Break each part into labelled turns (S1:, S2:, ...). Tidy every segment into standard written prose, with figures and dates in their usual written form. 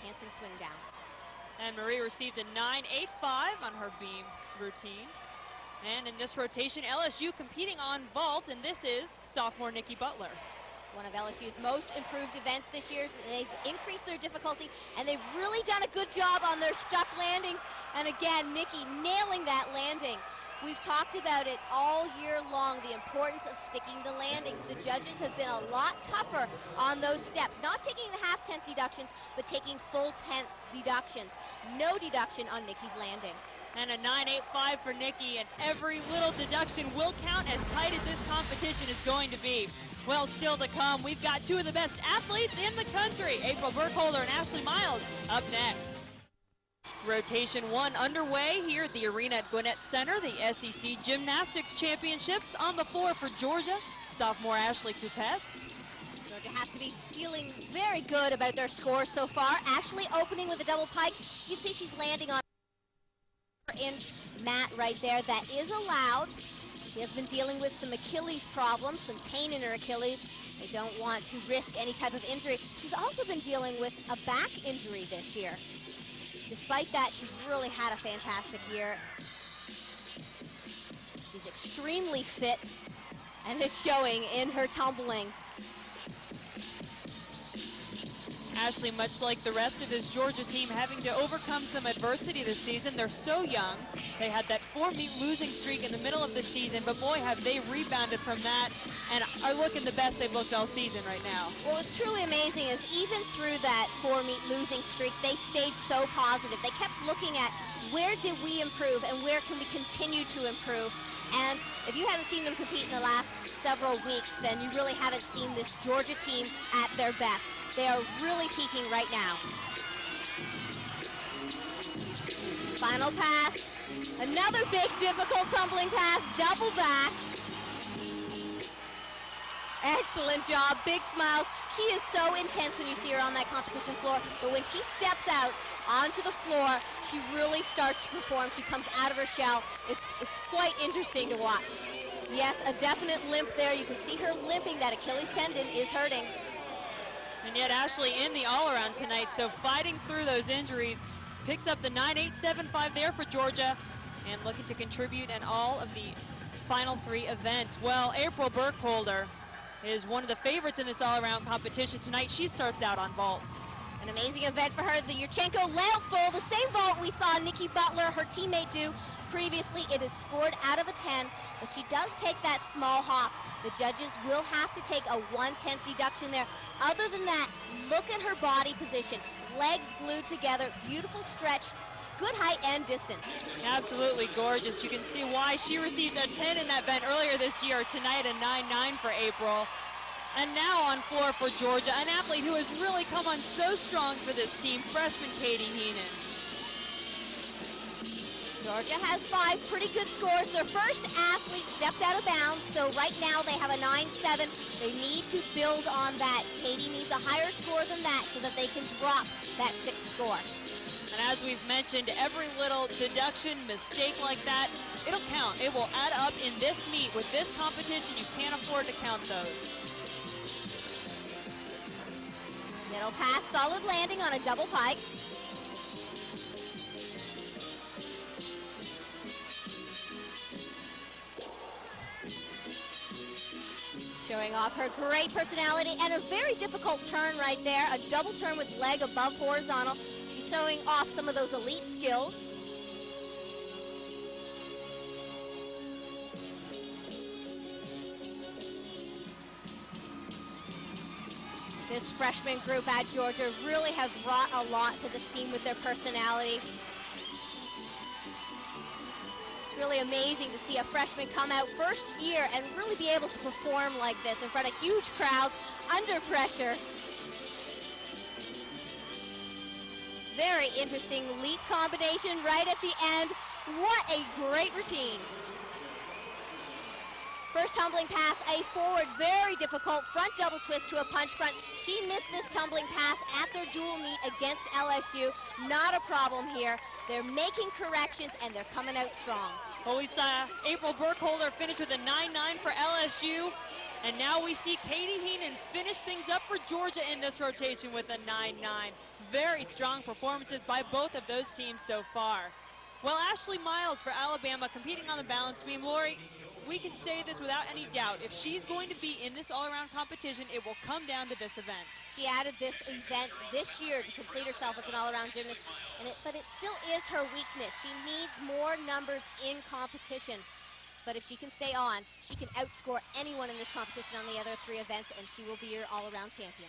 S1: handspring swing down.
S2: And Marie received a 9.85 on her beam routine. And in this rotation, LSU competing on vault, and this is sophomore Nikki Butler.
S1: One of LSU's most improved events this year. They've increased their difficulty, and they've really done a good job on their stuck landings. And again, Nikki nailing that landing. We've talked about it all year long, the importance of sticking the landings. The judges have been a lot tougher on those steps, not taking the half-tenth deductions, but taking full tenth deductions. No deduction on Nikki's landing.
S2: And a 9.85 for Nikki, and every little deduction will count, as tight as this competition is going to be. Well, still to come, we've got two of the best athletes in the country, April Burkholder and Ashley Miles, up next. Rotation 1 underway here at the arena at Gwinnett Center. The SEC Gymnastics Championships on the floor for Georgia. Sophomore Ashley Kupets.
S1: Georgia has to be feeling very good about their scores so far. Ashley opening with a double pike. You can see she's landing on an inch mat right there. That is allowed. She has been dealing with some Achilles problems, some pain in her Achilles. They don't want to risk any type of injury. She's also been dealing with a back injury this year. Despite that, she's really had a fantastic year. She's extremely fit, and it's showing in her tumbling.
S2: Ashley, much like the rest of this Georgia team, having to overcome some adversity this season. They're so young. They had that 4-meet losing streak in the middle of the season, but boy, have they rebounded from that and are looking the best they've looked all season right now.
S1: What was truly amazing is even through that 4-meet losing streak, they stayed so positive. They kept looking at where did we improve and where can we continue to improve. And if you haven't seen them compete in the last several weeks, then you really haven't seen this Georgia team at their best. They are really peaking right now. Final pass. Another big, difficult tumbling pass. Double back. Excellent job. Big smiles. She is so intense when you see her on that competition floor, but when she steps out onto the floor, she really starts to perform. She comes out of her shell. It's quite interesting to watch. Yes, a definite limp there. You can see her limping. That Achilles tendon is hurting.
S2: And yet Ashley in the all-around tonight, so fighting through those injuries, picks up the 9.875 there for Georgia, and looking to contribute in all of the final 3 events. Well, April Burkholder is one of the favorites in this all-around competition tonight. She starts out on vault.
S1: An amazing event for her. The Yurchenko layout full, the same vault we saw Nikki Butler, her teammate, do previously. It is scored out of a 10, but she does take that small hop. The judges will have to take a 1/10 deduction there. Other than that, look at her body position. Legs glued together, beautiful stretch, good height and distance.
S2: Absolutely gorgeous. You can see why she received a 10 in that bent earlier this year. Tonight a 9.9 for April. And now on floor for Georgia, an athlete who has really come on so strong for this team, freshman Katie Heenan.
S1: Georgia has 5 pretty good scores. Their first athlete stepped out of bounds, so right now they have a 9.7. They need to build on that. Katie needs a higher score than that so that they can drop that 6th score.
S2: And as we've mentioned, every little deduction, mistake like that, it'll count. It will add up in this meet. With this competition, you can't afford to count those.
S1: Middle pass, solid landing on a double pike. Showing off her great personality and a very difficult turn right there. A double turn with leg above horizontal. She's showing off some of those elite skills. This freshman group at Georgia really have brought a lot to this team with their personality. It's really amazing to see a freshman come out first year and really be able to perform like this in front of huge crowds under pressure. Very interesting leap combination right at the end. What a great routine. First tumbling pass, a forward, very difficult front double twist to a punch front. She missed this tumbling pass at their dual meet against LSU. Not a problem here. They're making corrections and they're coming out strong.
S2: Well, we saw April Burkholder finish with a 9.9 for LSU. And now we see Katie Heenan finish things up for Georgia in this rotation with a 9-9. Very strong performances by both of those teams so far. Well, Ashley Miles for Alabama competing on the balance beam. Lori, we can say this without any doubt. If she's going to be in this all-around competition, it will come down to this event.
S1: She added this event this year to complete herself as an all-around gymnast, but it still is her weakness. She needs more numbers in competition. But if she can stay on, she can outscore anyone in this competition on the other 3 events, and she will be your all-around champion.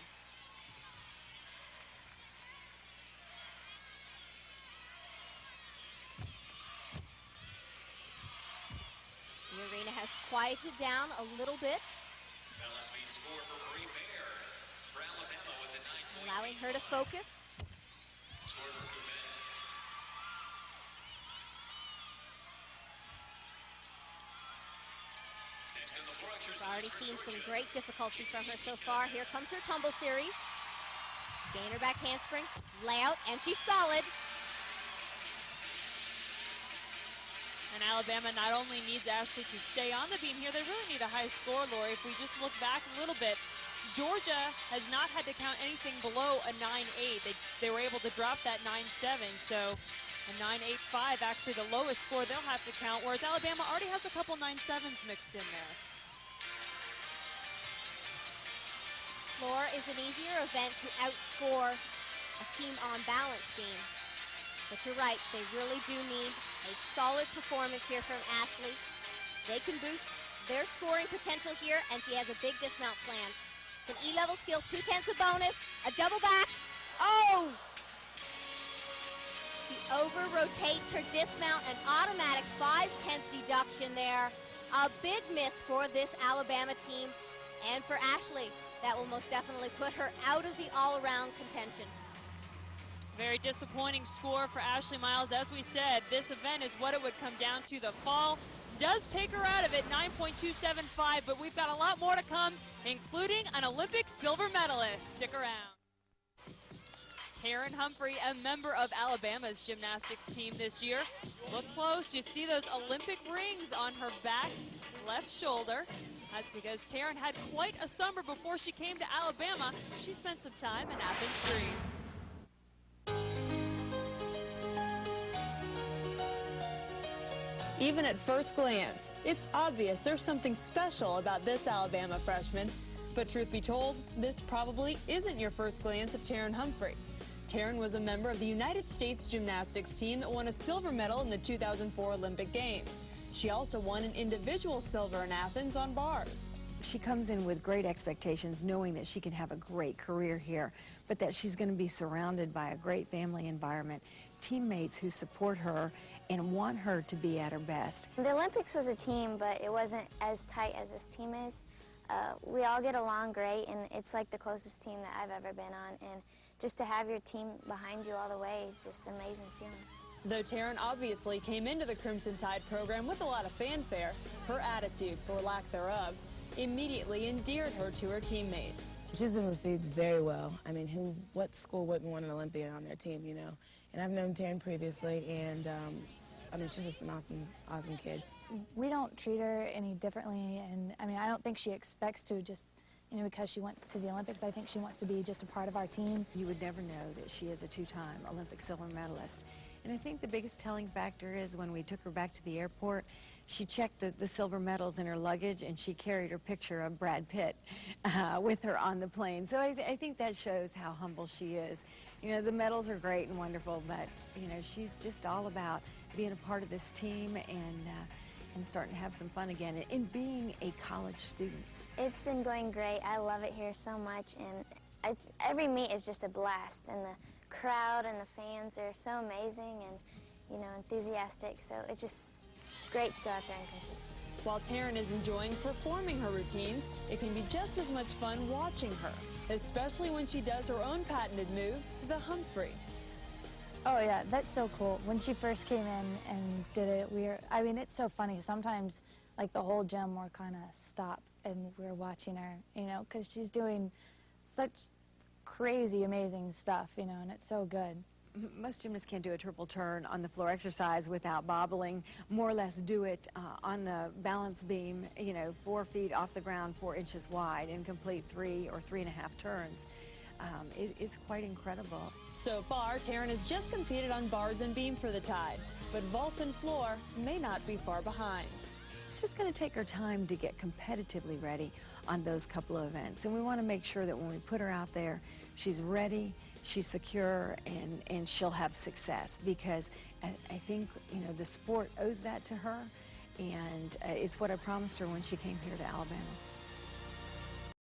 S1: The arena has quieted down a little bit, allowing her to focus. We've already seen some great difficulty from her so far. Here comes her tumble series. Gainer back handspring, layout, and she's solid.
S2: And Alabama not only needs Ashley to stay on the beam here, they really need a high score, Lori. If we just look back a little bit, Georgia has not had to count anything below a 9-8. They were able to drop that 9-7, so a 9-8-5, actually the lowest score they'll have to count, whereas Alabama already has a couple 9-7s mixed in there.
S1: Floor is an easier event to outscore a team on balance beam. But you're right, they really do need a solid performance here from Ashley. They can boost their scoring potential here, and she has a big dismount planned. It's an E-level skill, 2/10 a bonus, a double back. Oh! She over-rotates her dismount, an automatic 5/10 deduction there. A big miss for this Alabama team, and for Ashley, that will most definitely put her out of the all-around contention.
S2: Very disappointing score for Ashley Miles. As we said, this event is what it would come down to. The fall does take her out of it, 9.275, but we've got a lot more to come, including an Olympic silver medalist. Stick around. Taryn Humphrey, a member of Alabama's gymnastics team this year. Look close, you see those Olympic rings on her back left shoulder. That's because Taryn had quite a summer before she came to Alabama. She spent some time in Athens, Greece. Even at first glance, it's obvious there's something special about this Alabama freshman. But truth be told, this probably isn't your first glance of Taryn Humphrey. Taryn was a member of the United States gymnastics team that won a silver medal in the 2004 Olympic Games. She also won an individual silver in Athens on bars.
S3: She comes in with great expectations, knowing that she can have a great career here, but that she's going to be surrounded by a great family environment, teammates who support her and want her to be at her best.
S4: The Olympics was a team, but it wasn't as tight as this team is. We all get along great, and it's like the closest team that I've ever been on. And just to have your team behind you all the way, it's just an amazing feeling.
S2: Though Taryn obviously came into the Crimson Tide program with a lot of fanfare, her attitude, for lack thereof, immediately endeared her to her teammates.
S5: She's been received very well. I mean, what school wouldn't want an Olympian on their team, you know? And I've known Taryn previously, and I mean, she's just an awesome kid.
S6: We don't treat her any differently, and I mean, I don't think she expects to just, you know, because she went to the Olympics. I think she wants to be just a part of our team.
S3: You would never know that she is a 2-time Olympic silver medalist. And I think the biggest telling factor is when we took her back to the airport, she checked the silver medals in her luggage, and she carried her picture of Brad Pitt with her on the plane. So I think that shows how humble she is. You know, the medals are great and wonderful, but, you know, she's just all about being a part of this team and starting to have some fun again, and being a college student.
S4: It's been going great. I love it here so much, and every meet is just a blast, and the crowd and the fans are so amazing and, you know, enthusiastic, so it's just great to go out there and compete.
S2: While Taryn is enjoying performing her routines, it can be just as much fun watching her, especially when she does her own patented move, the Humphrey.
S6: Oh yeah, that's so cool. When she first came in and did it, I mean, it's so funny. Sometimes, like, the whole gym will kind of stop and we're watching her, you know, because she's doing such crazy, amazing stuff, you know, and it's so good.
S3: Most gymnasts can't do a triple turn on the floor exercise without bobbling, more or less do it on the balance beam, 4 feet off the ground, 4 inches wide, and complete 3 or 3.5 turns. It's quite incredible.
S2: So far, Taryn has just competed on bars and beam for the Tide, but vault and floor may not be far behind.
S3: It's just going to take her time to get competitively ready on those couple of events. And we want to make sure that when we put her out there, she's ready, she's secure, and she'll have success. Because I think, the sport owes that to her. And it's what I promised her when she came here to Alabama.